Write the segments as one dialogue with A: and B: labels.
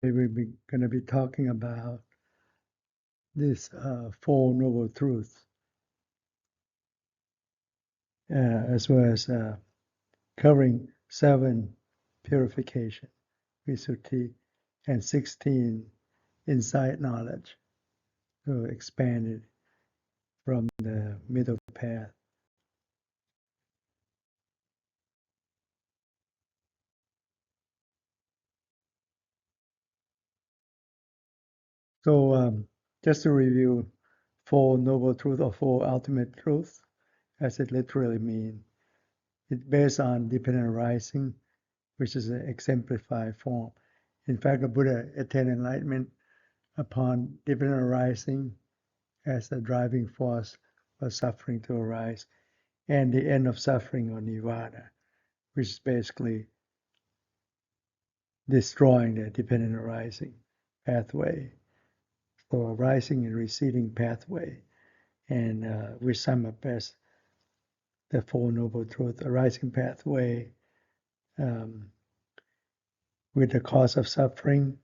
A: We're going to be talking about this Four Noble Truths, as well as covering 7 Purification, Visuddhi, and 16 Insight Knowledge, so expanded from the middle path. So just to review, Four Noble Truths or Four Ultimate Truths, as it literally means, it's based on dependent arising, which is an exemplified form. In fact, the Buddha attained enlightenment upon dependent arising as the driving force for suffering to arise, and the end of suffering or nirvana, which is basically destroying the dependent arising pathway. So arising and receding pathway, and we sum up as the Four Noble Truths: arising pathway with the cause of suffering,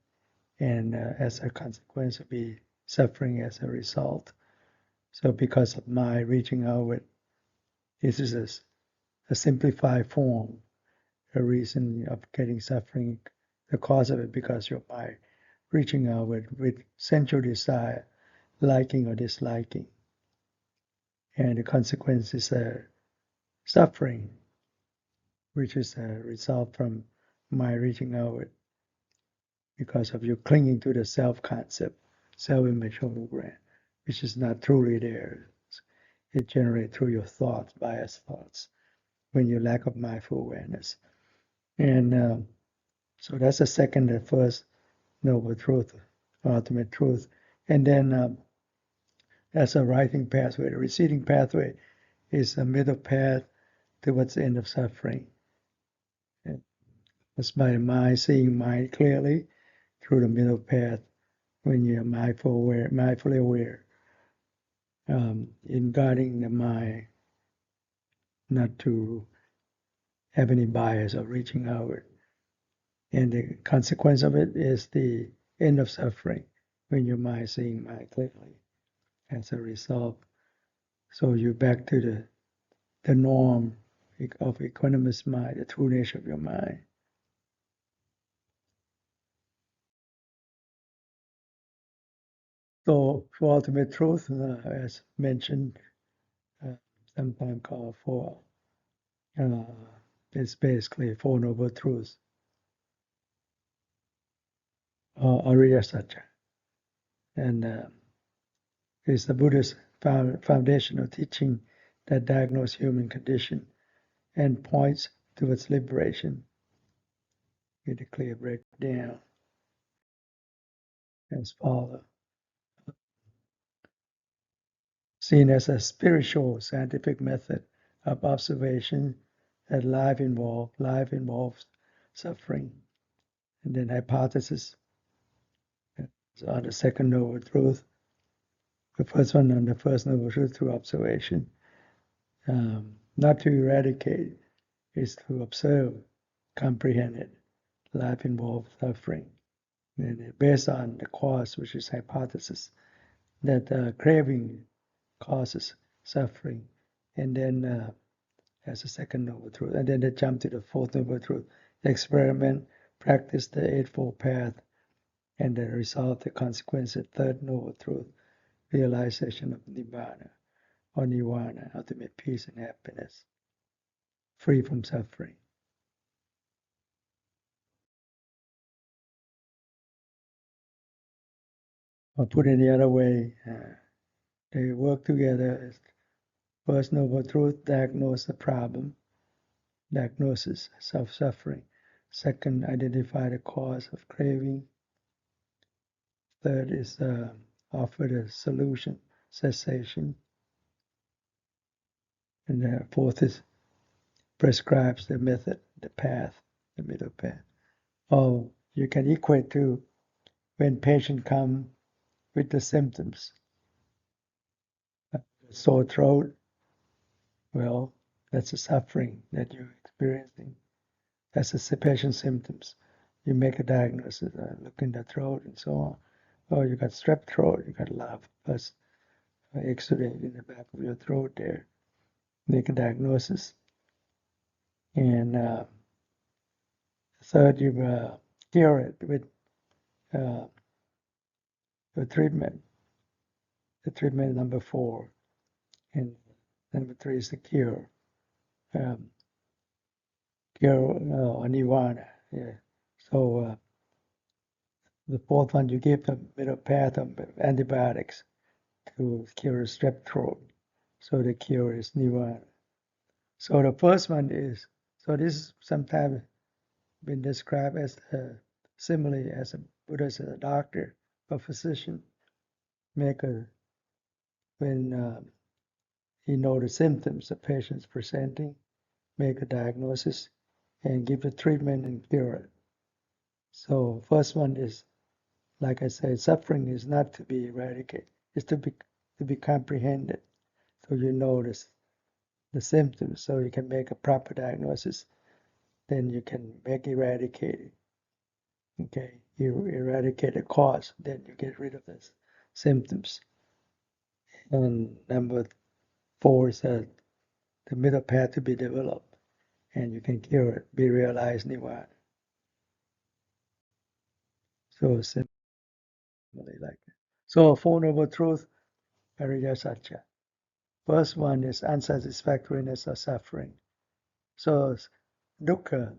A: and as a consequence will be suffering as a result. So because of my reaching outward, this is a simplified form, a reason of getting suffering, the cause of it because you're by reaching outward with sensual desire, liking or disliking. And the consequence is suffering, which is a result from my reaching outward because of you clinging to the self-concept, self-image hologram, which is not truly there. It generates through your thoughts, biased thoughts, when you lack of mindful awareness. And so that's the second and first noble truth, ultimate truth. And then as a rising pathway, the receding pathway is a middle path towards the end of suffering. It's by the mind seeing mind clearly through the middle path when you're mindfully aware, in guarding the mind not to have any bias of reaching outward. And the consequence of it is the end of suffering when your mind seeing mind clearly as a result. So you're back to the norm of equanimous mind, the true nature of your mind. So for ultimate truth, as mentioned, sometimes called for, it's basically Four Noble Truths, or Ariya Satya. And it's the Buddha's foundational teaching that diagnoses human condition and points towards liberation. With a clear breakdown as follows. Seen as a spiritual scientific method of observation that life involves suffering. And then hypothesis on the second noble truth. The first one on the first noble truth through observation. Not to eradicate, is to observe, comprehend it. Life involves suffering. And based on the cause, which is hypothesis, that craving causes suffering. And then as a second noble truth. And then they jump to the fourth noble truth. Experiment, practice the Eightfold Path, and the result, the consequence, the third noble truth, realization of Nibbana or Nirvana, ultimate peace and happiness, free from suffering. Or put it the other way, they work together. First noble truth, diagnose the problem, diagnosis, self-suffering. Second, identify the cause of craving. Third is offer the solution, cessation. And the fourth is prescribes the method, the path, the middle path. Oh, you can equate to when patient come with the symptoms. Sore throat, well, that's a suffering that you're experiencing. That's the patient symptoms. you make a diagnosis, look in the throat and so on. Oh, you got strep throat, you got a lot of pus, X-ray in the back of your throat there. Make a diagnosis. And third, you cure it with the treatment. The treatment number 4. And number 3 is the cure. Cure or nirvana. Yeah. So the 4th one, you give the middle path of antibiotics to cure strep throat. So the cure is nirvana. So the first one is, so this is sometimes been described as similarly as a Buddha as a doctor, a physician, make a, when he know the symptoms the patient's presenting, make a diagnosis and give the treatment and cure it. So first one is, like I said, suffering is not to be eradicated, it's to be comprehended. So you notice the symptoms so you can make a proper diagnosis, then you can make eradicate it. Okay, you eradicate the cause, then you get rid of the symptoms. And number 4 is that the middle path to be developed, and you can cure it, be realized nirvana. So simply like that. So Four Noble Truth, Ariya Satya. First one is unsatisfactoriness or suffering. So dukkha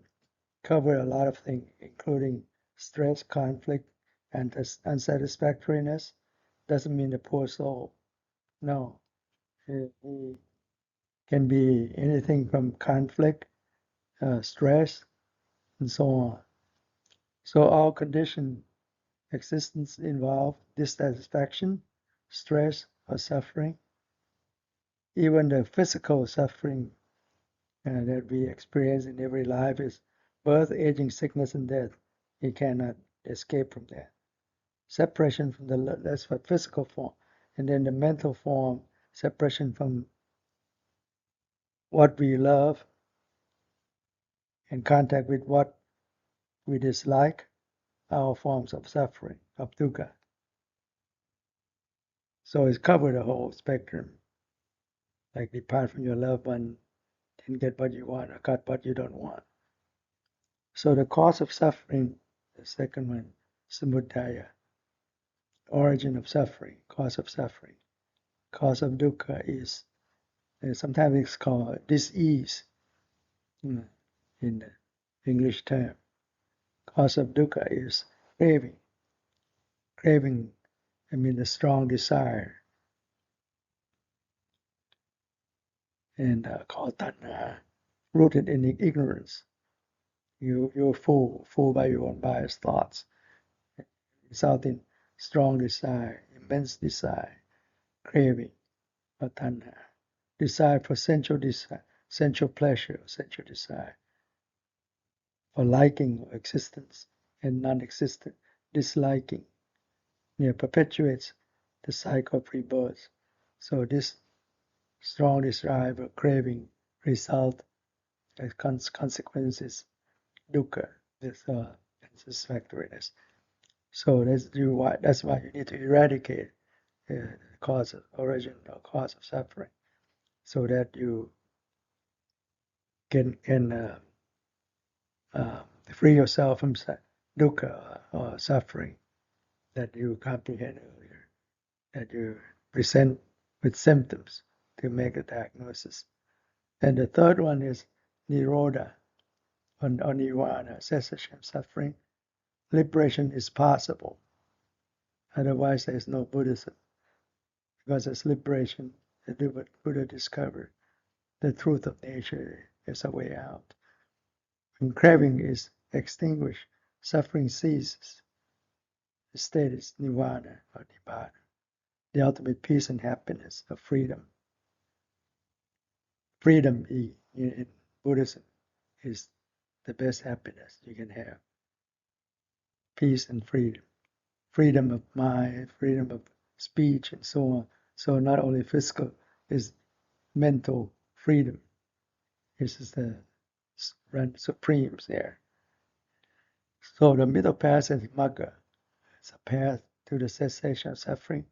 A: cover a lot of things, including stress, conflict, and unsatisfactoriness. Doesn't mean a poor soul. No, it can be anything from conflict, stress, and so on. So all conditioned existence involve dissatisfaction, stress, or suffering. Even the physical suffering that we experience in every life is birth, aging, sickness, and death. You cannot escape from that. Separation from that's for physical form. And then the mental form, separation from what we love and contact with what we dislike, our forms of suffering, of dukkha. So it's covered the whole spectrum. Like depart from your loved one, didn't get what you want, or got what you don't want. So the cause of suffering, the second one, samudaya, origin of suffering, cause of suffering. Cause of dukkha is, sometimes it's called dis-ease in the English term. Cause of dukkha is craving. Craving, I mean a strong desire. And called tanha, rooted in ignorance. You're fooled by your own biased thoughts, resulting strong desire, immense desire, craving, or tanha, desire for sensual desire, sensual pleasure, sensual desire, for liking of existence and non-existent disliking. It perpetuates the cycle of rebirth. So this strong desire for craving result as consequences dukkha, this unsatisfactoriness. So that's why you need to eradicate the cause of origin or cause of suffering, so that you can free yourself from dukkha or suffering that you comprehend earlier, that you present with symptoms to make a diagnosis. And the third one is nirodha or nirvana, cessation of suffering. Liberation is possible. Otherwise, there is no Buddhism. Because as liberation, the Buddha discovered the truth of nature is a way out. When craving is extinguished, suffering ceases. The state is nirvana or nibbana, the ultimate peace and happiness of freedom. Freedom in Buddhism is the best happiness you can have. Peace and freedom. Freedom of mind, freedom of speech, and so on. So not only physical, is mental freedom. This is the supremes there. So the middle path is Magga. It's a path to the cessation of suffering.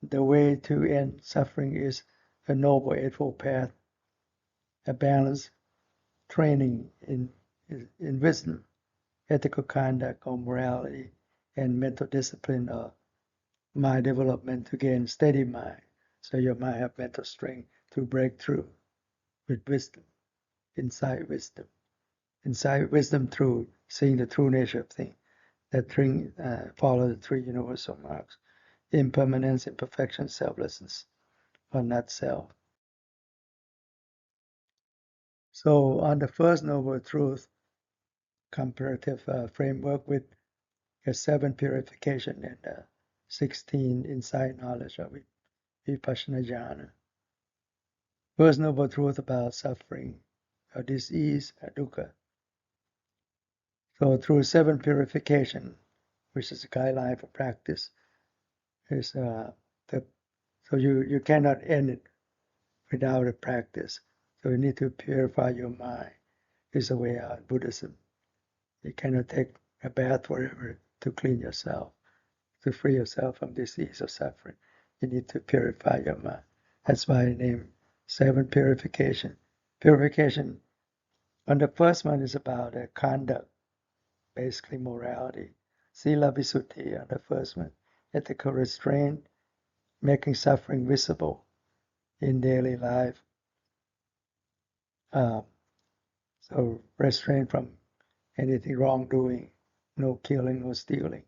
A: The way to end suffering is a noble eightfold path, a balanced training in wisdom, ethical conduct or morality, and mental discipline or mind development to gain steady mind. So your mind have mental strength to break through with wisdom, inside wisdom. Inside wisdom through seeing the true nature of things. That follow the three universal marks: impermanence, imperfection, selflessness, or not self. So on the first noble truth, comparative framework with the 7 purification and 16 insight knowledge of vipassana jhana. First noble truth about suffering, or disease, dukkha. So through 7 purification, which is a guideline for practice, is so you cannot end it without a practice. So you need to purify your mind. Is a way out in Buddhism. You cannot take a bath forever to clean yourself, to free yourself from disease or suffering. You need to purify your mind. That's why I name 7 purification. Purification, and the first one is about conduct, basically morality. Sila Visuddhi on the first one, ethical restraint, making suffering visible in daily life. So restraint from anything wrongdoing, no killing, no stealing,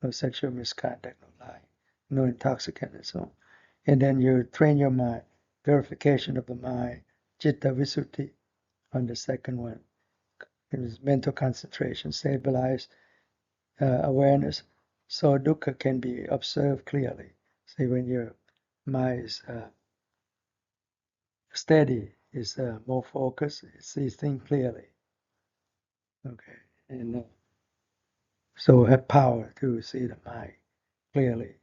A: no sexual misconduct, no lying, no intoxicant, and so on. And then you train your mind, purification of the mind, citta visuddhi on the second one. It is mental concentration, stabilized awareness. So dukkha can be observed clearly. See, when your mind is steady, is more focused, it sees things clearly. Okay, and so have power to see the mind clearly.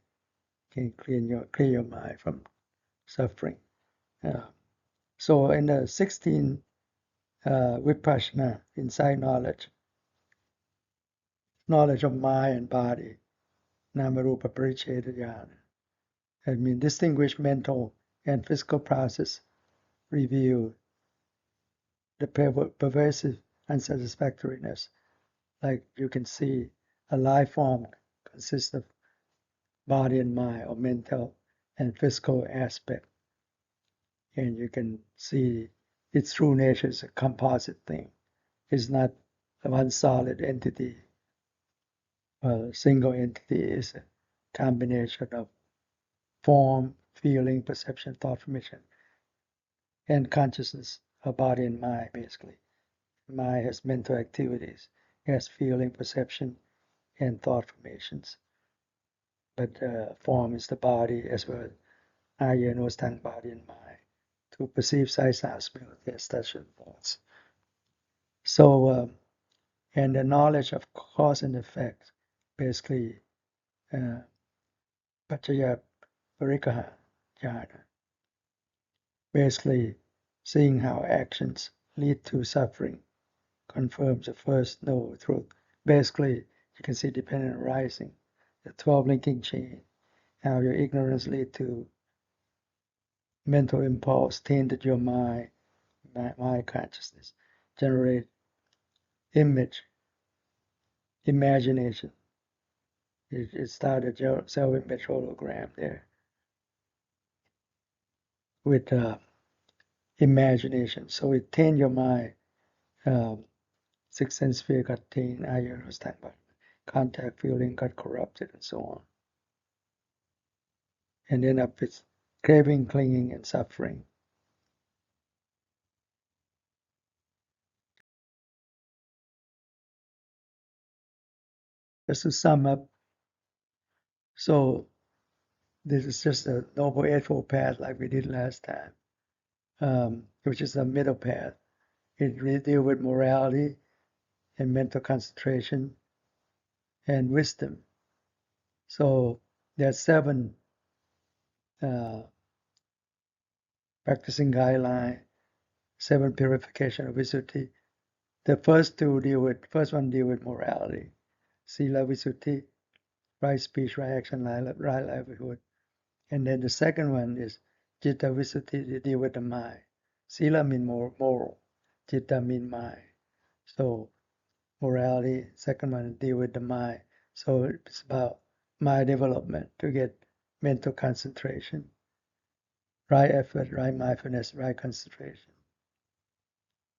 A: Can clear your mind from suffering. So in the 16 vipassana, insight knowledge, knowledge of mind and body, namarupa paricheda jhana. I mean, distinguish mental and physical process, reveal the pervasive unsatisfactoriness. Like you can see, a life form consists of body and mind, or mental and physical aspect, and you can see its true nature is a composite thing. It's not one solid entity. A single entity is a combination of form, feeling, perception, thought formation, and consciousness of body and mind, basically. Mind has mental activities, it has feeling, perception, and thought formations. But form is the body as well. Aya knows tongue, body, and mind to perceive sight, sound, smell, taste, touch, and thoughts. So, and the knowledge of cause and effect, basically, Pachaya Parikaha jhana, basically seeing how actions lead to suffering, confirms the first noble truth. Basically, you can see dependent arising, the 12 linking chain, how your ignorance lead to mental impulse, tainted your mind consciousness, generate image, imagination. It started self-image hologram there with imagination. So it tainted your mind. Six sense sphere got tainted. I was talking about contact feeling got corrupted and so on. And end up with craving, clinging, and suffering. Just to sum up, so this is just a noble eightfold path like we did last time, which is a middle path. It really deals with morality and mental concentration and wisdom. So there are 7 uh, practicing guidelines, 7 purification of visuddhi, The first one deal with morality, Sila Visuddhi, right speech, right action, right livelihood. And then the second one is Citta Visuddhi, to deal with the mind. Sila means moral, Citta means mind. So morality, second one deal with the mind. So it's about mind development to get mental concentration, right effort, right mindfulness, right concentration.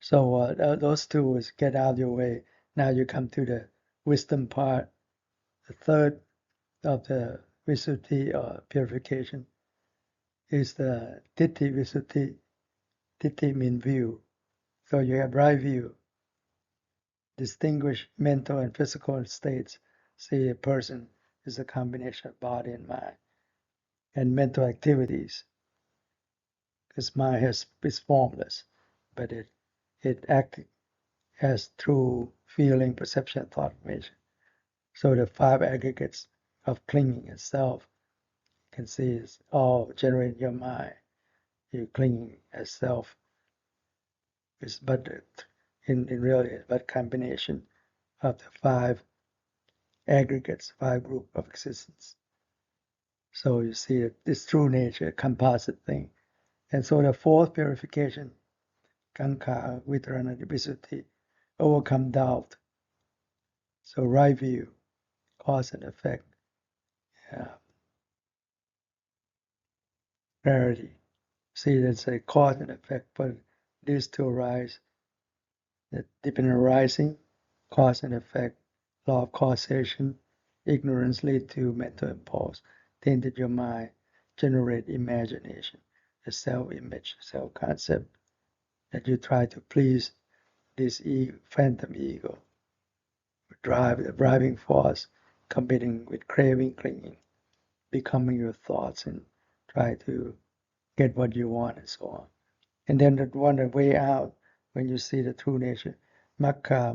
A: So those two is get out of your way. Now you come to the wisdom part, the third of the Visuddhi or purification is the Titi Visuddhi. Titi means view. So you have right view, distinguish mental and physical states. See, a person is a combination of body and mind, and mental activities. Because mind is formless, but it acts as through feeling, perception, thought, formation. So the five aggregates of clinging itself, you can see is all generated in your mind. You clinging as self is but in reality but combination of the five aggregates, five group of existence. So you see that this true nature, composite thing. And so the fourth purification, Kankha Vitarana Visuddhi, overcome doubt. So right view, cause and effect, clarity. See, there's a cause and effect, but these two arise, that dependent arising, cause and effect, law of causation, ignorance lead to mental impulse, tainted your mind, generate imagination, the self-image, self-concept, that you try to please this phantom ego, the driving force, competing with craving, clinging, becoming your thoughts and try to get what you want and so on. And then the way out, when you see the true nature, Magga,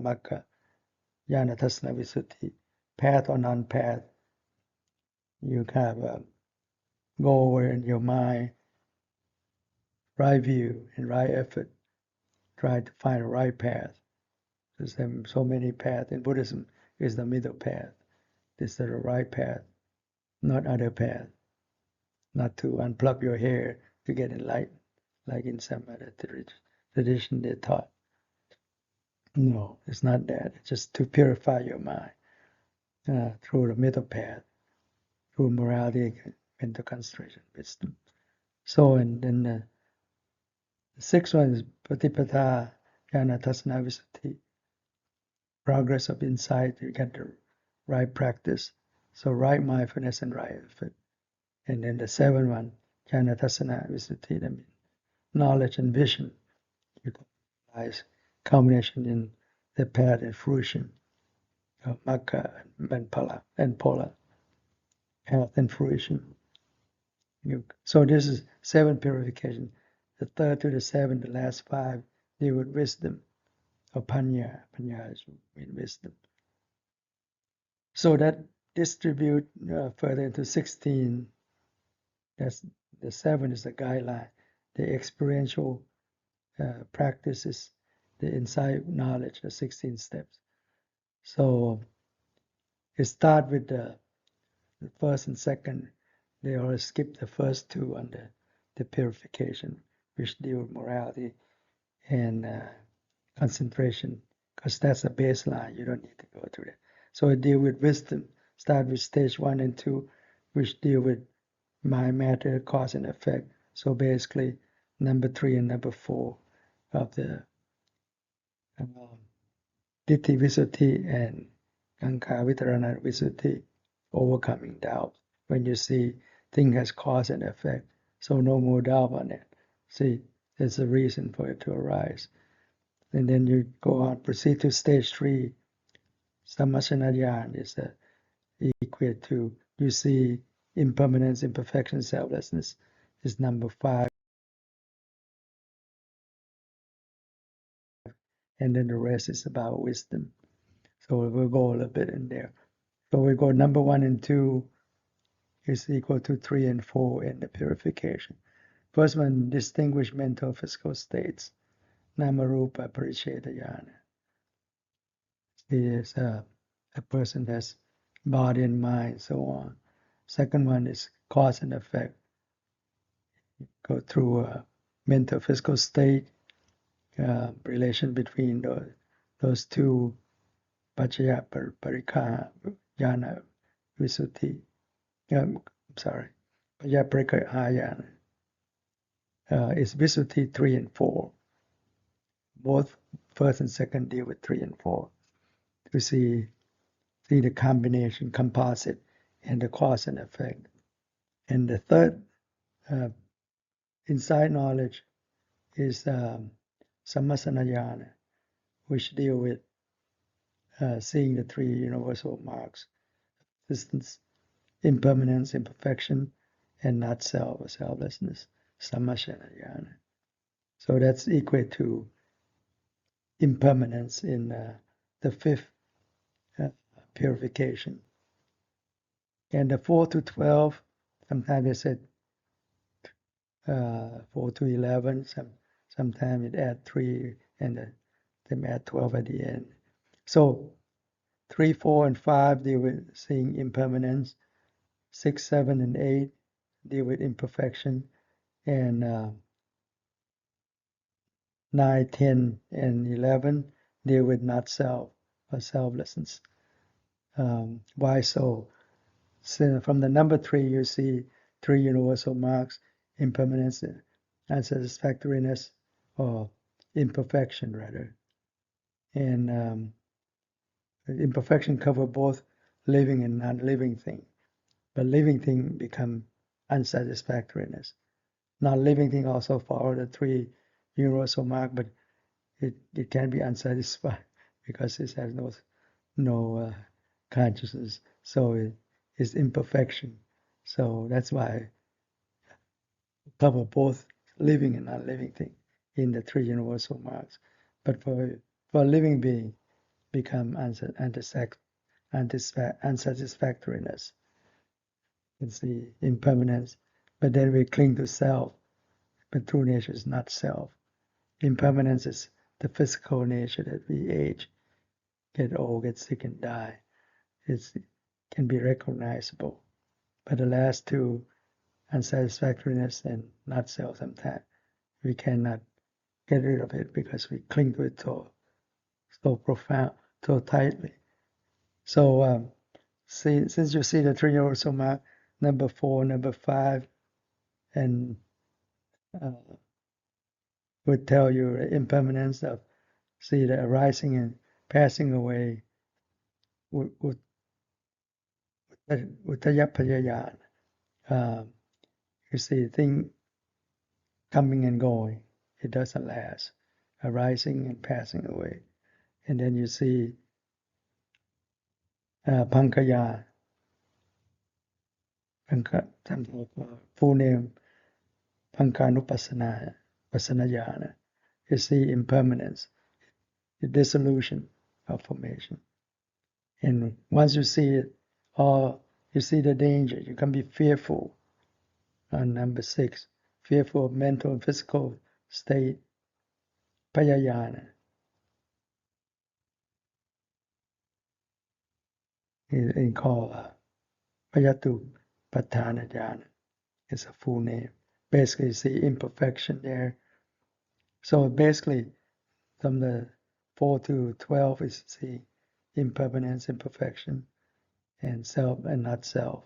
A: Jnana Tasana Visuddhi, path or non-path, you have a goal where in your mind, right view and right effort, try to find a right path. Because there are so many paths. In Buddhism, is the middle path. This is the right path, not other path. Not to unplug your hair to get enlightened, like in some other tradition they taught. No, it's not that. It's just to purify your mind through the middle path, through morality, mental concentration, wisdom. So, and then the sixth one is Patipada Jnana Tasana Visuddhi, progress of insight. You get the right practice. So, right mindfulness and right effort. And then the seventh one, Jnana Tasana Visuddhi, that means knowledge and vision. You can realize combination in the path and fruition of Magga and Pola, path and fruition. So this is seven purification. The third to the seventh, the last five, deal with wisdom or panya. Panya is wisdom. So that distribute further into 16. That's the seven is the guideline. The experiential practices, the insight knowledge, the 16 steps. So it start with the first and second. They always skip the first two on the purification, which deal with morality and concentration, because that's a baseline. You don't need to go through that. So it deal with wisdom. Start with stage 1 and 2, which deal with mind, matter, cause and effect. So basically, number 3 and number 4 of the Ditti Visuddhi and Kankha Vitarana Visuddhi, overcoming doubt. When you see thing has cause and effect, so no more doubt on it. See, there's a reason for it to arise. And then you go on, proceed to stage 3. Samasana is equate to, you see impermanence, imperfection, selflessness is number 5. And then the rest is about wisdom. So we'll go a little bit in there. So we go number 1 and 2 is equal to 3 and 4 in the purification. First one, distinguish mental physical states. Namarupa Parichetayana. is a person has body and mind, so on. Second one is cause and effect. Go through a mental physical state, relation between those two Pachaya Parika Jnana Visuddhi. Sorry, Pachaya Parika Jnana is Visuddhi 3 and 4. Both first and second deal with 3 and 4. To see the combination, composite, and the cause and effect. And the third inside knowledge is Sammasanayana, which deal with seeing the three universal marks: existence, impermanence, imperfection, and not self or selflessness, Sammasanayana. So that's equal to impermanence in the fifth purification. And the 4 to 12, sometimes they said 4 to 11, sometimes it add 3 and then add 12 at the end. So 3, 4, and 5 deal with seeing impermanence. 6, 7, and 8 deal with imperfection. And 9, 10, and 11 deal with not self or selflessness. Why so? So from the number 3, you see 3 universal marks: impermanence, unsatisfactoriness, or imperfection, rather. And imperfection cover both living and non-living thing. But living thing become unsatisfactoriness. Non-living thing also follow the 3 universal mark, but it can be unsatisfied because it has no consciousness. So it is imperfection. So that's why cover both living and non-living thing in the 3 universal marks. But for a living being, become unsatisfactoriness. It's the impermanence. But then we cling to self, but true nature is not self. Impermanence is the physical nature that we age, get old, get sick, and die. It can be recognizable. But the last two, unsatisfactoriness and not self, sometimes we cannot get rid of it because we cling to it so profound, so tightly. So since you see the 3 universal mark, number 4, number 5, and would tell you the impermanence of, see, the arising and passing away, Uttayapayayana. You see, thing coming and going, it doesn't last, arising and passing away. And then you see Pankaya, full name, Pankanupassanayana. You see impermanence, the dissolution of formation. And once you see it, or you see the danger, you can be fearful. On number 6, fearful of mental and physical state, Payayana. It's called Payatu Patana Jhana. It's a full name. Basically, you see imperfection there. So basically, from the 4 to 12 is see impermanence, imperfection, and self and not self.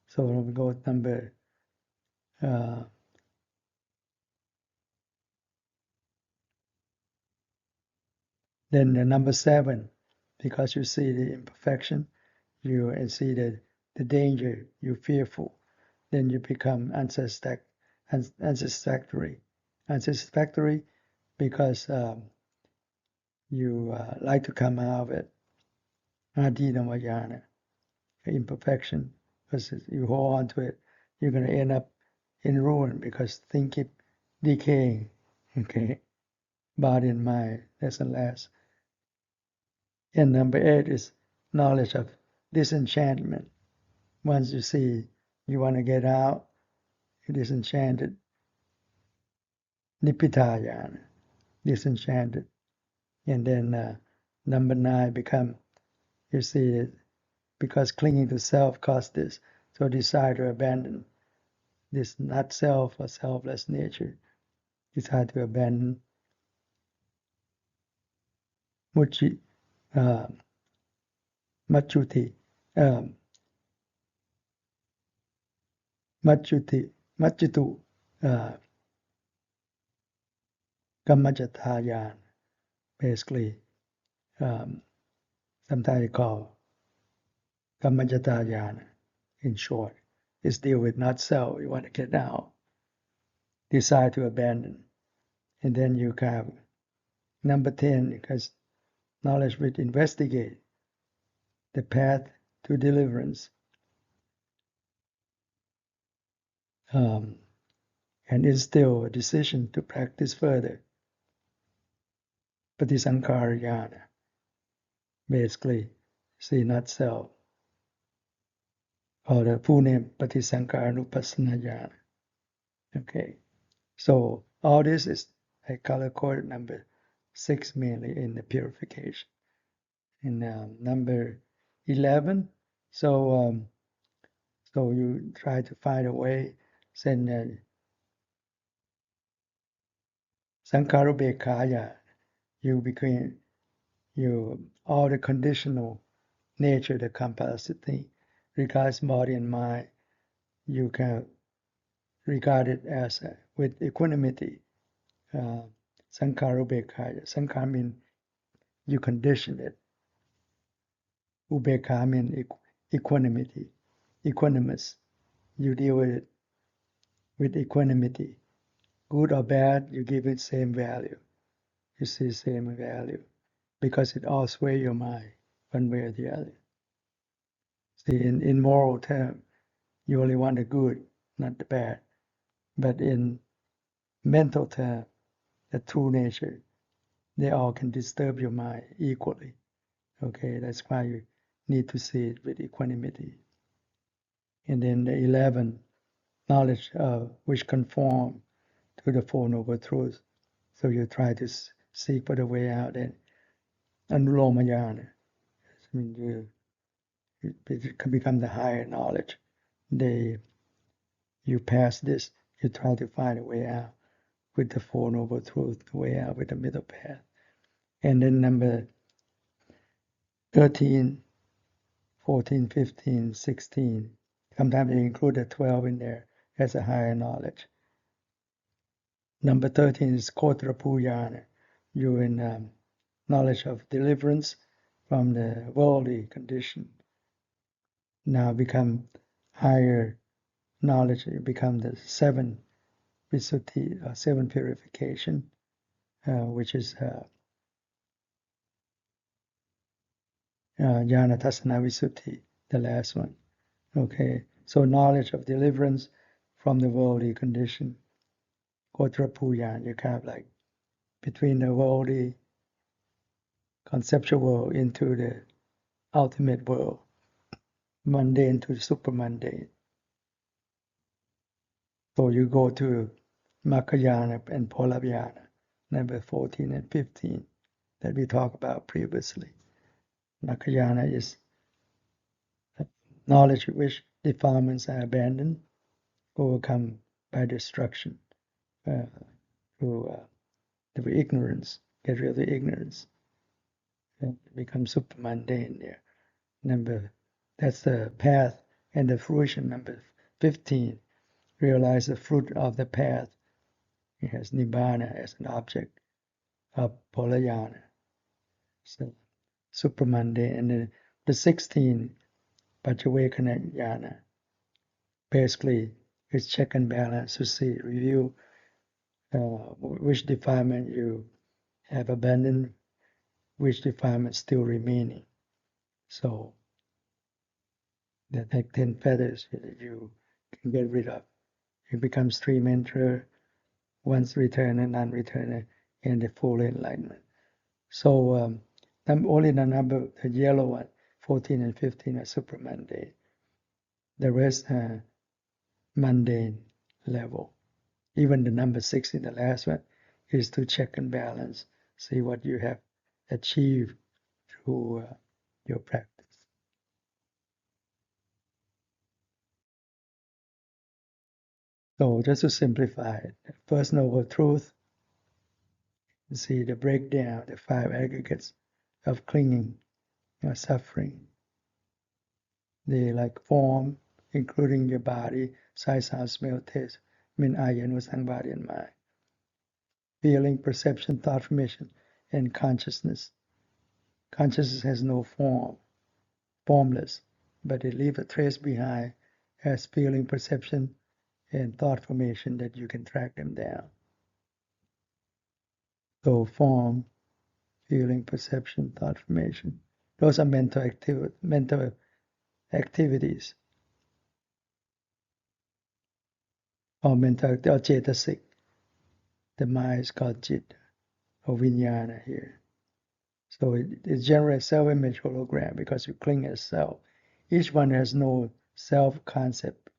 A: So when we go with number then the number 7, because you see the imperfection, you and see the danger, you're fearful, then you become unsatisfactory. Unsatisfactory because you like to come out of it. Adinavayana, imperfection, because you hold on to it, you're going to end up in ruin because things keep decaying. Okay, body and mind doesn't last. And number 8 is knowledge of disenchantment. Once you see you want to get out, you're disenchanted. Nipitayana, disenchanted. And then number 9 become You see it because clinging to self caused this. So desire to abandon this not self or selfless nature. Desire to abandon muchi, uh, machuti, um, machuti, machitu, uh, kamajatayan, basically. Sometimes you call kamajatayan in short. Is deal with not self. You want to get out. Decide to abandon. And then you have number 10, because knowledge will investigate the path to deliverance. And instill a decision to practice further. Patisankara jnana, basically, see not self, or the full name Patisankara Nupassana jnana. Okay, so all this is a color code number 6 mainly in the purification. In number 11, so so you try to find a way, send Sankarubekaya, you became all the conditional nature, the capacity, regards body and mind, you can regard it as with equanimity. Sankarubekaya. Sankara means you condition it. Ubekha means equanimity, equanimous. You deal with it with equanimity. Good or bad, you give it same value. You see same value because it all sway your mind one way or the other. See, in moral terms, you only want the good, not the bad. But in mental terms, the true nature, they all can disturb your mind equally. Okay, that's why you need to see it with equanimity. And then the 11, knowledge which conform to the Four Noble Truths. So you try to seek for the way out. And Anulomayana, I mean, it can become the higher knowledge. You pass this, you try to find a way out with the Four Noble Truths, the way out with the middle path. And then number 13, 14, 15, 16. Sometimes they include the 12 in there as a higher knowledge. Number 13 is Kotra Pujana. You're in knowledge of deliverance from the worldly condition. Now become higher knowledge, you become the 7 Visuddhi, 7 purification, which is Jnana Tasana Visuddhi, the last one. Okay, so knowledge of deliverance from the worldly condition. Kotra Puyan, you kind of like between the worldly conceptual world into the ultimate world, mundane to super mundane. So you go to Makayana and Polavyana, number 14 and 15, that we talked about previously. Makayana is knowledge which defilements are abandoned, overcome by destruction, through ignorance, get rid of the ignorance, and become super mundane there. That's the path and the fruition. Number 15, realize the fruit of the path. It has Nibbana as an object of Polayana. So super mundane. And then the 16, Pachawekana Jnana, basically it's check and balance to see, review which defilement you have abandoned, which defilement still remaining. So that 10 feathers you can get rid of. You become stream enterer, once returner, non-returner, and the full enlightenment. So only the yellow one, 14 and 15 are super mundane. The rest are mundane level. Even the number 16, the last one, is to check and balance, see what you have achieved through your practice. So just to simplify it, first noble truth, you see the breakdown, the five aggregates of clinging, suffering. They like form, including your body, sight, sound, smell, taste, eye, and body and mind. Feeling, perception, thought formation, and consciousness. Consciousness has no form, formless, but it leaves a trace behind as feeling, perception, and thought formation that you can track them down. So form, feeling, perception, thought formation. Those are mental activities or cetasik. The mind is called jit or vijnana here. So it generates self-image hologram because you cling as self. Each one has no self-concept,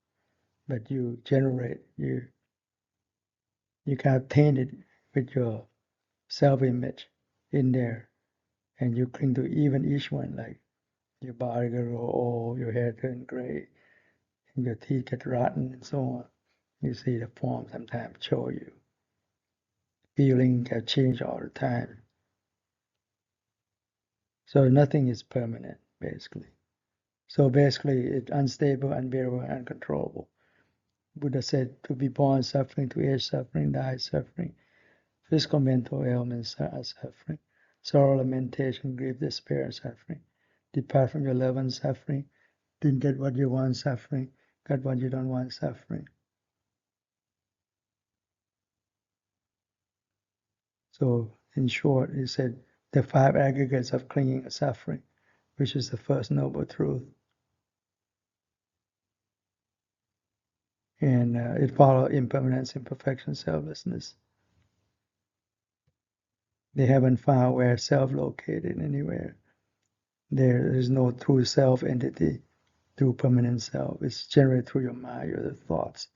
A: but you generate, you kind of taint it with your self-image in there, and you cling to even each one, like your body grow old, your hair turn gray, and your teeth get rotten, and so on. You see the form sometimes show you. Feeling can change all the time. So nothing is permanent, basically. So basically, it's unstable, unbearable, uncontrollable. Buddha said to be born suffering, to age suffering, die suffering. Physical, mental ailments are suffering. Sorrow, lamentation, grief, despair, suffering. Depart from your loved one, suffering. Didn't get what you want, suffering. Got what you don't want, suffering. So, in short, he said the five aggregates of clinging are suffering, which is the first noble truth. And it follows impermanence, imperfection, selflessness. They haven't found where self located anywhere. There is no true self entity, true permanent self. It's generated through your mind, your thoughts.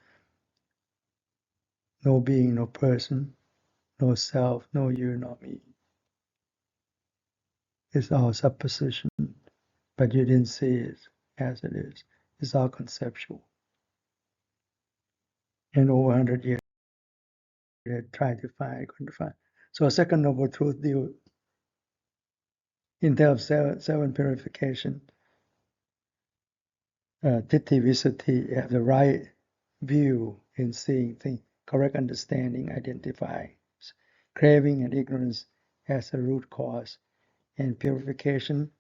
A: No being, no person, no self, no you, no me. It's all supposition, but you didn't see it as it is. It's all conceptual. And over 100 years, they tried to find, couldn't find. So a second noble truth deal in terms of self purification, Titi Visuddhi, have the right view in seeing things, correct understanding, identifying craving and ignorance as the root cause, and purification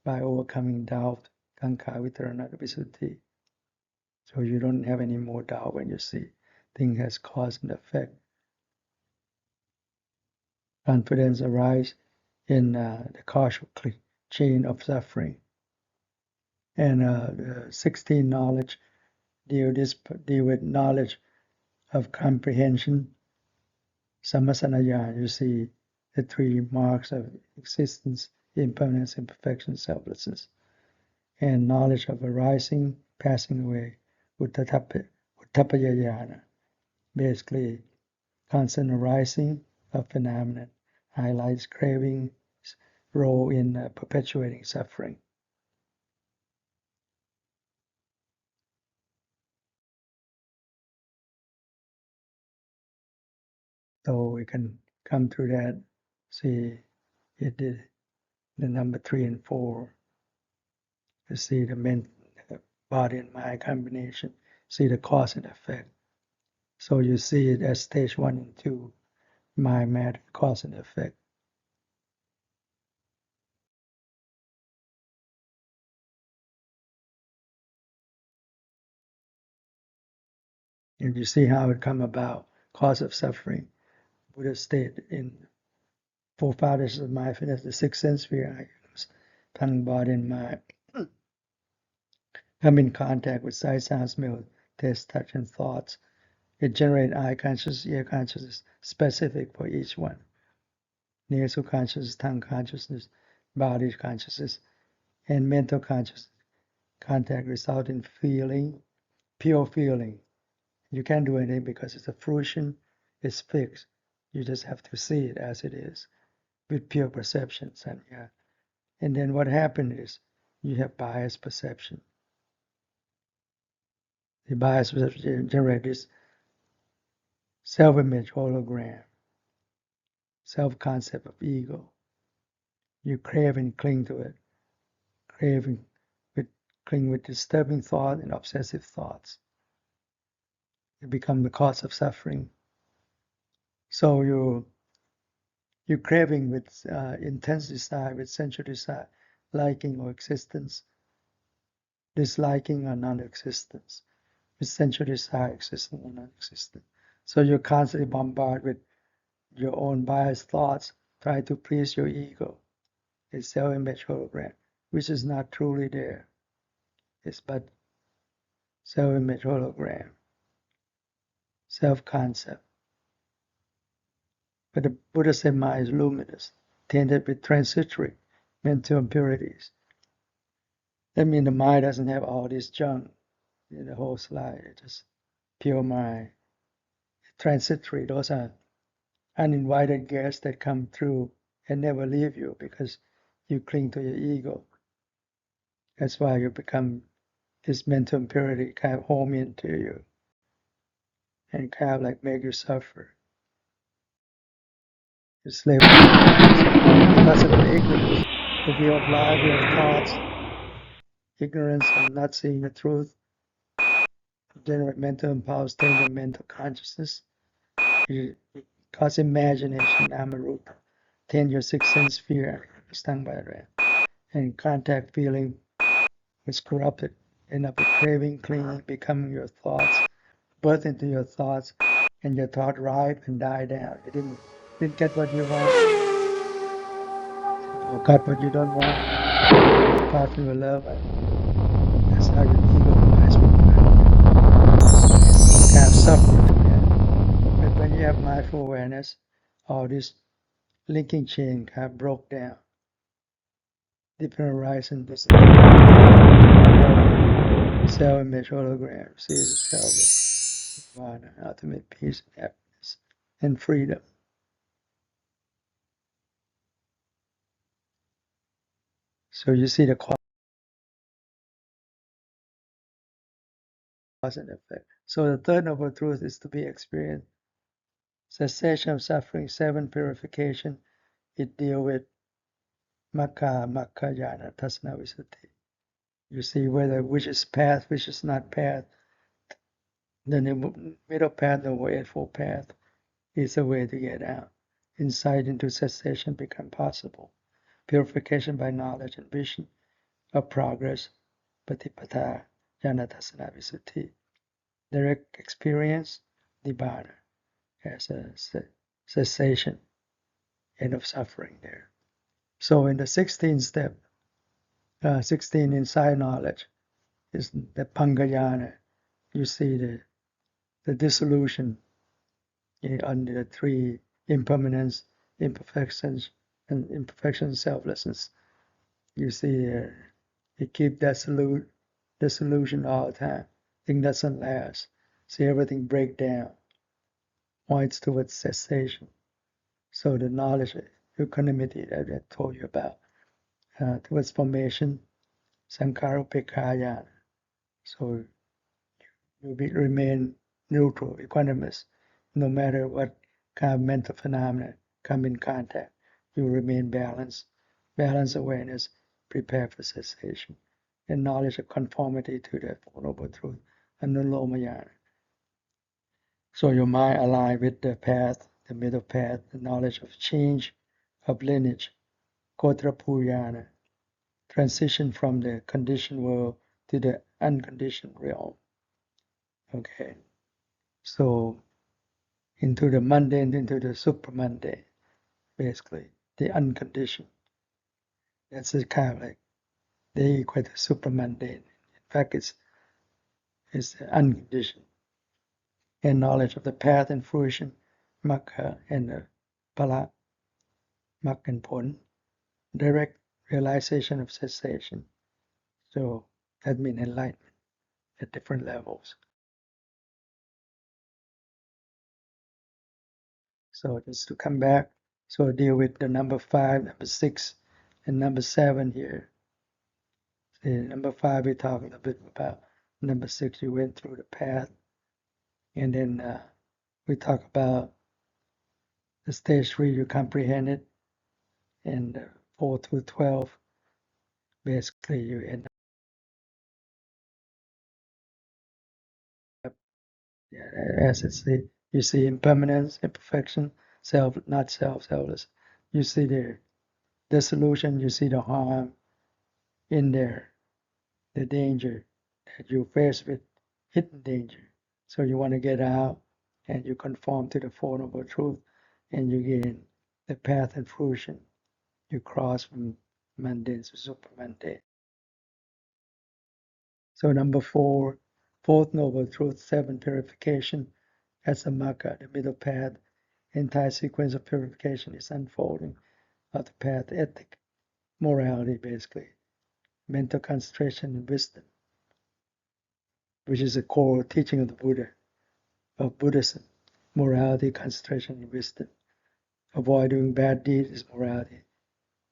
A: by overcoming doubt, Kankha Vitarana Visuddhi. So you don't have any more doubt when you see things as cause and effect. Confidence arises in the causal chain of suffering. And 16 knowledge deal with knowledge of comprehension. Samasanaya, you see the three marks of existence, impermanence, imperfection, selflessness, and knowledge of arising, passing away, uttapayayana, basically constant arising of phenomenon, highlights craving's role in perpetuating suffering. So we can come through that, see it did the number 3 and 4, to see the body and mind combination, see the cause and effect. So you see it as stage 1 and 2, mind, matter, cause and effect. And you see how it come about, cause of suffering. Buddha stated in Four Fathers of Mindfulness, the six sensory items, tongue, body, and mind, come in contact with sight, sound, smell, taste, touch, and thoughts. It generates eye consciousness, ear consciousness, specific for each one. Nasal consciousness, tongue consciousness, body consciousness, and mental consciousness. Contact result in feeling, pure feeling. You can't do anything because it's a fruition, it's fixed. You just have to see it as it is with pure perceptions. And then what happened is you have biased perception. The biased perception generates self-image hologram, self-concept of ego. You crave and cling to it, cling with disturbing thought and obsessive thoughts. It becomes the cause of suffering. So you craving with intense desire, with sensual desire, liking or existence, disliking or non-existence, with sensual desire, existence or non-existence. So you're constantly bombarded with your own biased thoughts, try to please your ego. It's self-image hologram, which is not truly there. It's but self-image hologram, self-concept. But the Buddha said mind is luminous, tainted with transitory mental impurities. That means the mind doesn't have all this junk in the whole slide. It's just pure mind. Transitory, those are uninvited guests that come through and never leave you because you cling to your ego. That's why you become this mental impurity kind of home into you and kind of like make you suffer. You're slave because of the ignorance, the view of life, view of thoughts, ignorance of not seeing the truth, generate mental impulse, taint mental consciousness. You cause imagination, amarupa, taint your sixth sense fear, stung by that, and contact feeling was corrupted, end up with craving, clinging, becoming your thoughts, birth into your thoughts, and your thought ripe and die down. You didn't get what you want, or got what you don't want, apart from your love. That's how your ego lies with you kind of suffer from that. But when you have mindful awareness, all this linking chain kind of broke down. Different horizon disappear. Self-image hologram, see the self, ultimate peace and happiness and freedom. So you see the cause and effect. So the third noble truth is to be experienced. Cessation of suffering, seven purification. It deal with makka jhana tasana visuddhi. You see whether which is path, which is not path. The middle path, the Eightfold Path, is a way to get out. Insight into cessation become possible. Purification by knowledge and vision of progress, patipata, jhanatasana visuddhi. Direct experience, nibbana, as a cessation, end of suffering there. So in the 16th step, 16 inside knowledge, is the pangayana. You see the dissolution under the three impermanence, imperfections, and imperfection selflessness. You see it keep dissolution all the time. Thing doesn't last. See everything break down. Points towards cessation. So the knowledge, equanimity that I told you about, towards formation, sankaropekaya. So you remain neutral, equanimous, no matter what kind of mental phenomena come in contact. You remain balanced, balanced awareness, prepare for cessation, and knowledge of conformity to the Four Noble Truth, anulomayana. So your mind aligned with the path, the middle path, the knowledge of change, of lineage, kotrapuyana, transition from the conditioned world to the unconditioned realm. Okay, so into the mundane, into the supramundane, basically, the unconditioned. That's the kind of like they equate to supramundane. In fact, it's unconditioned. And knowledge of the path and fruition, Magga and the Phala, Magga and Pon, direct realization of cessation. So that means enlightenment at different levels. So just to come back, so deal with the number 5, number 6, and number 7 here. See, number 5 we talked a little bit about. Number 6 you went through the path, and then we talk about the stage 3, you comprehend it, and 4 to 12, basically you end up, as it's you see impermanence, imperfection, self, not self, selfless. You see the dissolution, you see the harm in there, the danger that you face with, hidden danger. So you want to get out and you conform to the Four Noble Truth and you gain the path and fruition. You cross from mundane to supermundane. So number 4, Fourth Noble Truth, 7, Purification. As a Magga, the middle path. Entire sequence of purification is unfolding of the path, ethic, morality, basically, mental concentration and wisdom, which is the core teaching of the Buddha, of Buddhism. Morality, concentration, and wisdom. Avoid doing bad deeds is morality.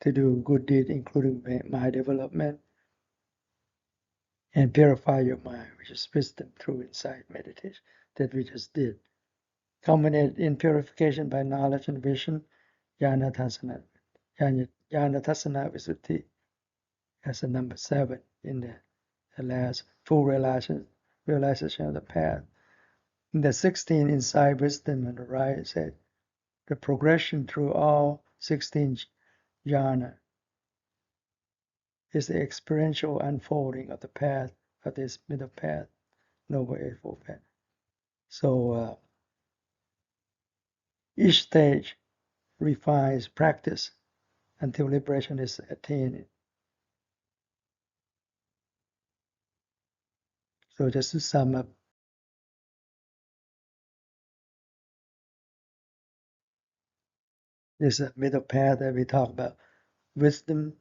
A: To do good deed, including mind development, and purify your mind, which is wisdom through insight meditation that we just did. Culminate in purification by knowledge and vision, jnana tasana, jnana tasana visuddhi, as the number 7 in the last full realization of the path. In the 16 inside wisdom on the right said the progression through all 16 jhana is the experiential unfolding of the path of this middle path, Noble Eightfold Path. So each stage refines practice until liberation is attained. So just to sum up, this is a middle path that we talk about wisdom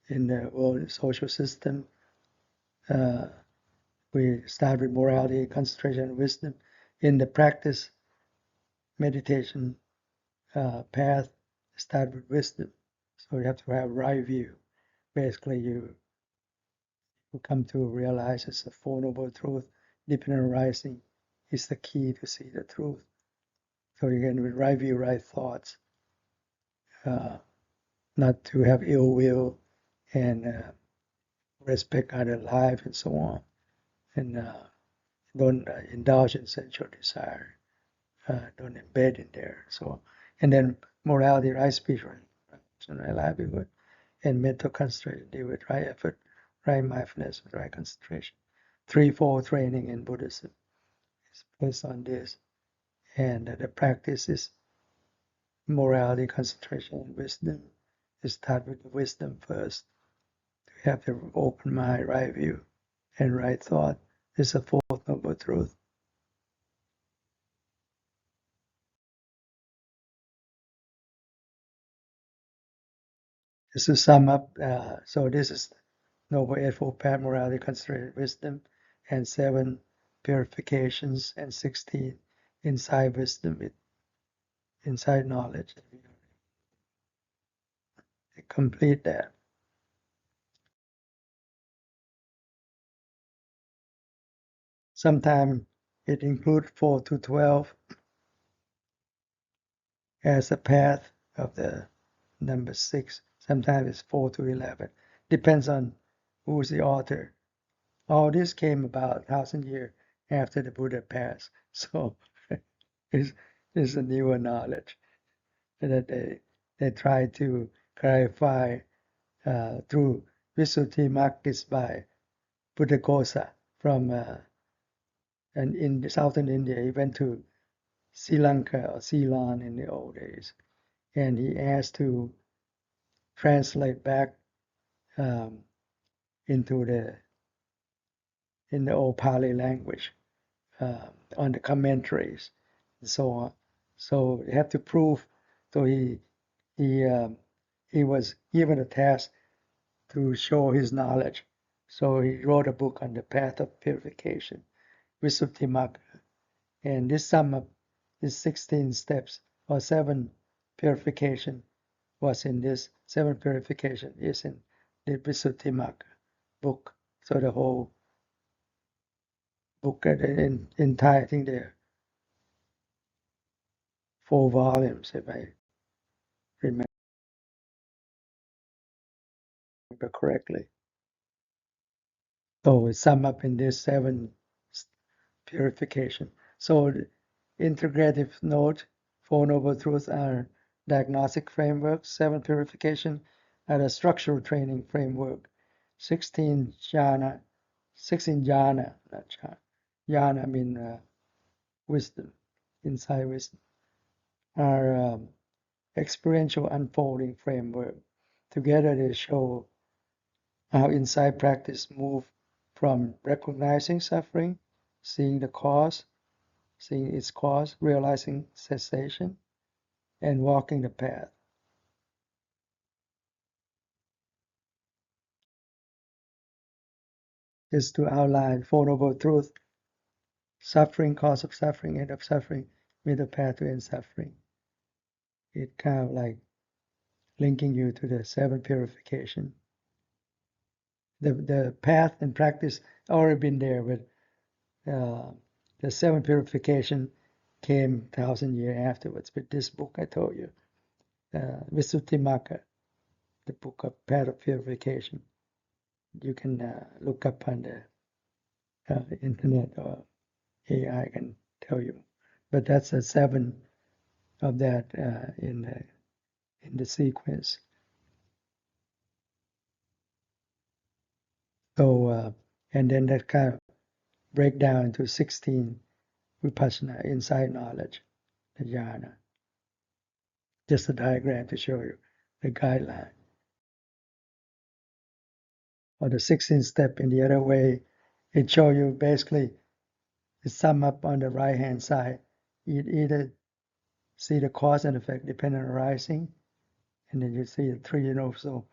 A: in the world social system. We start with morality, concentration, and wisdom. In the practice meditation path, start with wisdom. So you have to have right view. Basically, you come to realize it's the Four Noble Truth. Dependent arising is the key to see the truth. So you get with right view, right thoughts, not to have ill will and respect other life and so on, and don't indulge in sensual desire, don't embed in there. So, and then morality, right speech, right livelihood, and mental concentration, deal with right effort, right mindfulness, right concentration. Threefold training in Buddhism is based on this, and the practice is morality, concentration, and wisdom. You start with wisdom first. To have the open mind, right view, and right thought is the Fourth Noble Truth. Just to sum up, so this is Noble Eightfold Path, morality, concentration, wisdom, and 7 purifications, and 16 inside wisdom, inside knowledge. Complete that. Sometimes it includes 4 to 12 as a path of the number 6. Sometimes it's 4 to 11. Depends on who's the author. All this came about 1,000 years after the Buddha passed. So it's a newer knowledge that they try to clarify through Visuddhimagga by Buddhaghosa from and in southern India. He went to Sri Lanka or Ceylon in the old days, and he asked to translate back um, into in the old Pali language on the commentaries and so on. So you have to prove. So he he was given a task to show his knowledge. So he wrote a book on the path of purification, Visuddhimagga, and this sum up is 16 steps or 7 purification was in this 7 purification is in the Visuddhimagga book. So the whole book, the entire thing there 4 volumes, if I remember correctly. So it's sum up in this 7 purification. So the integrative note, 4 noble truths are diagnostic frameworks, 7 purification are the structural training framework, 16 jhana, 16 jhana, not jhana. Jhana mean wisdom, inside wisdom, are experiential unfolding framework. Together they show how inside practice move from recognizing suffering, seeing the cause, seeing its cause, realizing cessation, and walking the path. Is to outline Four Noble Truths, suffering, cause of suffering, end of suffering, middle path to end suffering. It kind of like linking you to the 7 purification. The path and practice already been there, but the 7 purification came 1,000 years afterwards with this book I told you, Visuddhimagga, the book of path of purification. You can look up on the internet, or AI can tell you. But that's a 7 of that in the sequence. So and then that kind of break down into 16 vipassana, inside knowledge, the jhana. Just a diagram to show you the guideline. Or the 16th step in the other way, it show you basically it's sum up on the right hand side. You either see the cause and effect dependent arising, and then you see the 3 universal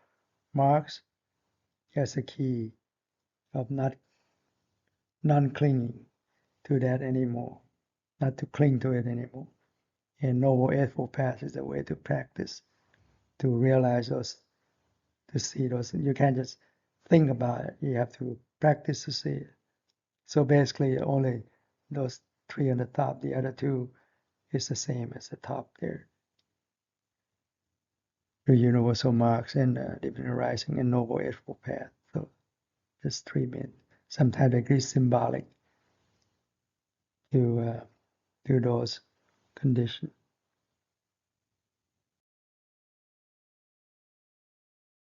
A: marks as a key of not non-clinging to that anymore, not to cling to it anymore. And Noble Eightfold Path is the way to practice, to realize those, to see those. You can't just think about it. You have to practice to see it. So basically, only those 3 on the top. The other 2 is the same as the top there. The universal marks and divinity arising and Noble Eightfold Path. So just 3 men. Sometimes they agree symbolic to those conditions.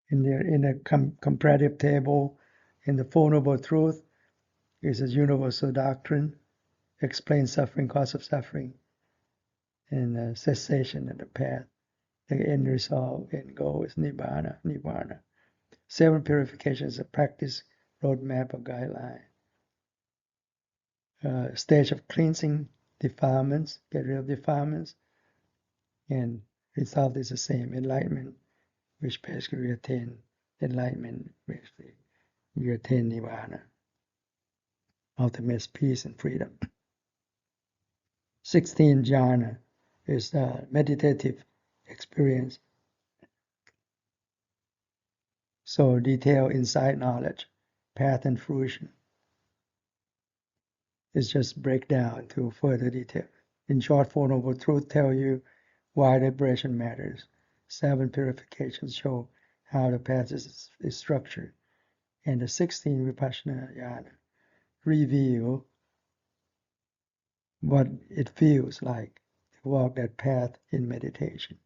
A: In a comparative table, in the Four Noble Truth, is a universal doctrine, explains suffering, cause of suffering, and cessation of the path. The end result, end goal is Nibbana, Nirvana. 7 purifications, a practice roadmap or guideline. Stage of cleansing defilements, get rid of defilements, and result is the same, enlightenment, which basically you attain enlightenment, basically you attain Nirvana, ultimate peace and freedom. 16 jhana is a meditative experience. So detailed inside knowledge, path and fruition. It's just breakdown to further detail. In short, Four Noble Truths tell you why liberation matters. 7 purifications show how the path is structured. And the 16 Vipassana jhana reveal what it feels like to walk that path in meditation.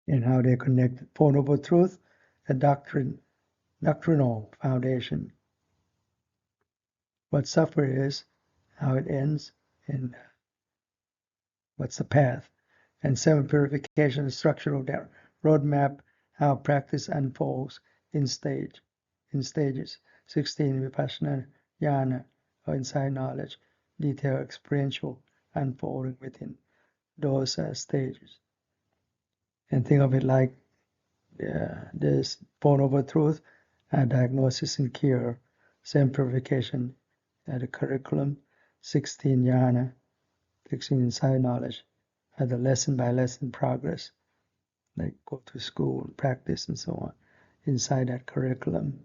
A: And how they connect Four Noble Truths, a doctrinal foundation. What suffer is, how it ends, and what's the path. And 7 purification structural roadmap, how practice unfolds in stages. 16 Vipassana jhana, or inside knowledge, detailed experiential unfolding within those stages. And think of it like this Four Noble Truth, diagnosis and cure, 7 purification, the curriculum, 16 jhana, 16 inside knowledge, the lesson by lesson progress, like go to school and practice and so on, inside that curriculum.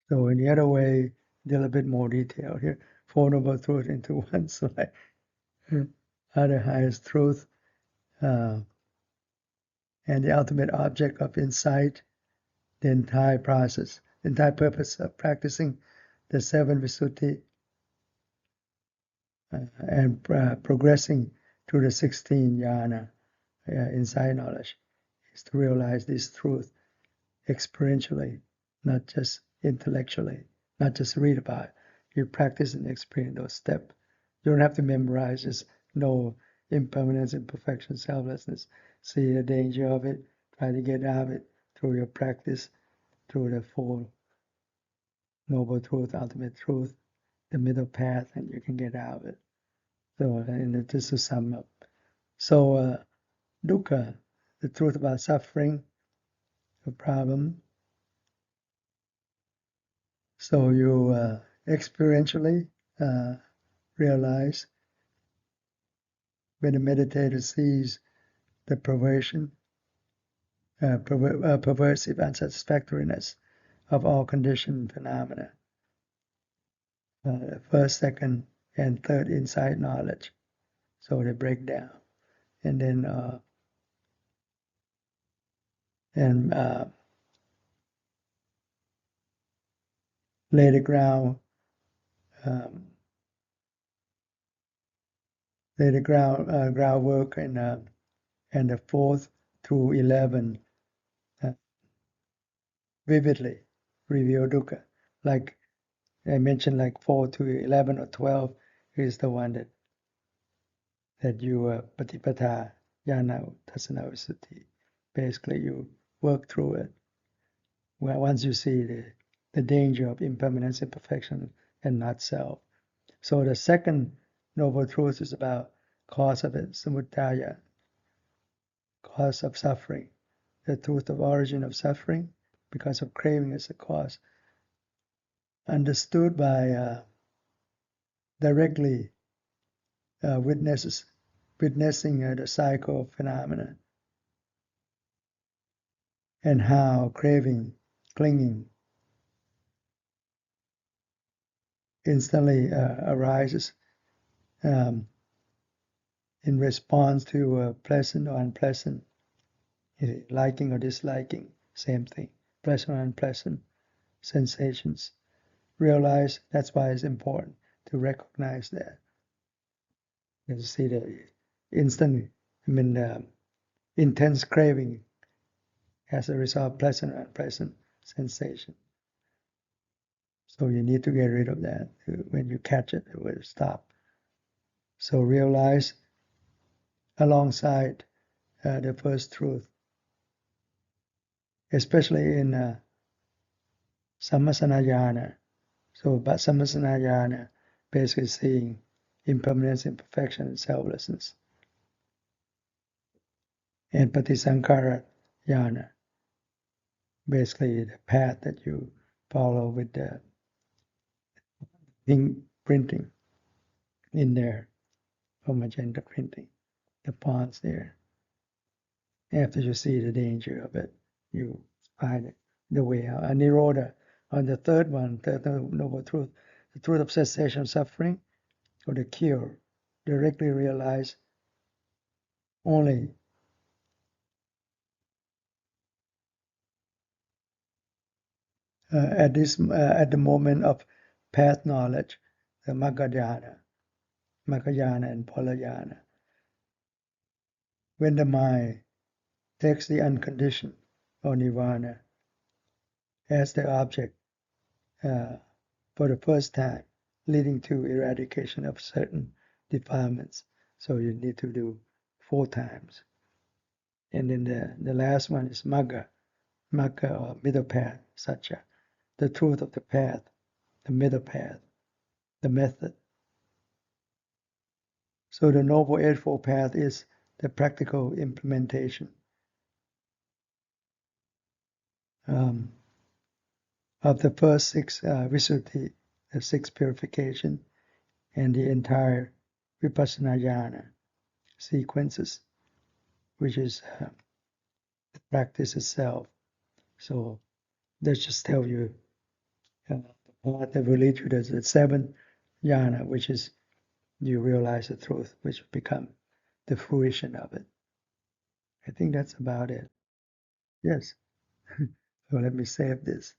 A: So in the other way, a little bit more detail here. Four Noble Truths into one slide. Other highest truth, and the ultimate object of insight, the entire process, the entire purpose of practicing the seven Visuddhi and progressing through the 16 jhana, insight knowledge, is to realize this truth experientially, not just intellectually, not just read about it. You practice and experience those steps. You don't have to memorize, just know impermanence, imperfection, selflessness, see the danger of it, try to get out of it through your practice, through the Four Noble Truth, ultimate truth, the middle path, and you can get out of it. So, and just to sum up. So, dukkha, the truth about suffering, the problem. So you experientially realize when the meditator sees the perversion, perversive unsatisfactoriness of all conditioned phenomena, first, second, and third insight knowledge. So they break down, and then lay the ground, um, groundwork, and the fourth through 11 uh, vividly reveal dukkha, like I mentioned, like 4 to 11 or 12 is the one that you patipata yana tasana visuddhi. Basically, you work through it. Well, once you see the danger of impermanence, imperfection, and not self. So the second noble truth is about cause of it, samudaya, cause of suffering, the truth of origin of suffering, because of craving as a cause, understood by directly witnessing the cycle of phenomena and how craving, clinging instantly arises um, in response to pleasant or unpleasant, liking or disliking, same thing, pleasant or unpleasant sensations. Realize that's why it's important to recognize that. You see the instant, intense craving as a result of pleasant or unpleasant sensation. So you need to get rid of that. When you catch it, it will stop. So realize alongside the first truth, especially in sammasanayana. So, but sammasanayana basically seeing impermanence, imperfection, and selflessness. And patisankara yana, basically the path that you follow with the pink printing in there, or magenta printing, the ponds there. After you see the danger of it, you find the way out. And Nirodha, on the third one, third noble truth, the truth of cessation of suffering, or the cure, directly realize only at the moment of path knowledge, the Maggadhyana, and Palayana. When the mind takes the unconditioned or nirvana as the object for the first time, leading to eradication of certain defilements. So you need to do 4 times. And then the last one is Magga, or middle path, Satya, the truth of the path, the middle path, the method. So the Noble Eightfold Path is the practical implementation of the first 6 Visuddhi, the 6 purification, and the entire Vipassana Jhana sequences, which is the practice itself. So let's just tell you the path that will lead you to the seventh jhana, which is you realize the truth, which become the fruition of it. I think that's about it. Yes. So let me save this.